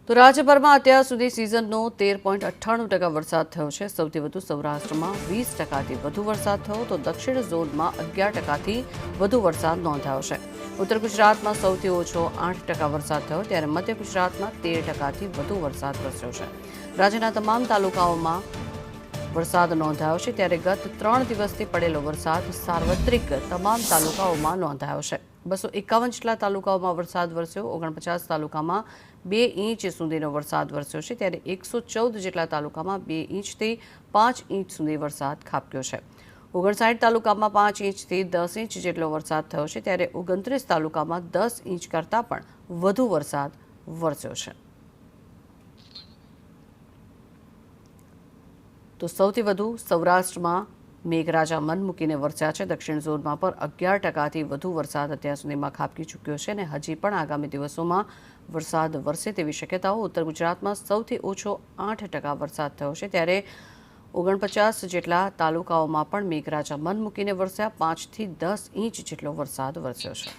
તો રાજ્યભરમાં અત્યાર સુધી સિઝનનો 13.98% વરસાદ થયો છે। સૌથી વધુ સૌરાષ્ટ્રમાં 20%થી વધુ વરસાદ થયો તો દક્ષિણ ઝોનમાં 11%થી વધુ વરસાદ નોંધાયો છે। ઉત્તર ગુજરાતમાં સૌથી ઓછો 8% વરસાદ થયો ત્યારે મધ્ય ગુજરાતમાં 13%થી વધુ વરસાદ વરસ્યો છે। રાજ્યના તમામ તાલુકાઓમાં વરસાદ નોંધાયો છે ત્યારે ગત 3 દિવસથી પડેલો વરસાદ સાર્વત્રિક તમામ તાલુકાઓમાં નોંધાયો છે। 251 જેટલા તાલુકાઓમાં વરસાદ વરસ્યો, 49 તાલુકામાં 2 ઇંચ સુધીનો વરસાદ વરસ્યો છે ત્યારે 114 જેટલા તાલુકામાં 2 ઇંચથી 5 ઇંચ સુધી વરસાદ ખાબક્યો છે। 59 તાલુકામાં 5 ઇંચથી 10 ઇંચ જેટલો વરસાદ થયો છે ત્યારે 29 તાલુકામાં 10 ઇંચ કરતાં પણ વધુ વરસાદ વરસ્યો છે। તો સૌથી વધુ સૌરાષ્ટ્રમાં મેઘરાજા મન મૂકીને વરસ્યા છે। દક્ષિણ ઝોનમાં પર 11%થી વધુ વરસાદ અત્યાર સુધીમાં ખાબકી ચૂક્યો છે અને હજી પણ આગામી દિવસોમાં વરસાદ વરસે તેવી શક્યતાઓ। ઉત્તર ગુજરાતમાં સૌથી ઓછો 8% વરસાદ થયો છે ત્યારે 49 જેટલા તાલુકાઓમાં પણ મેઘરાજા મન મૂકીને વરસ્યા, 5 થી 10 ઇંચ જેટલો વરસાદ વરસ્યો છે।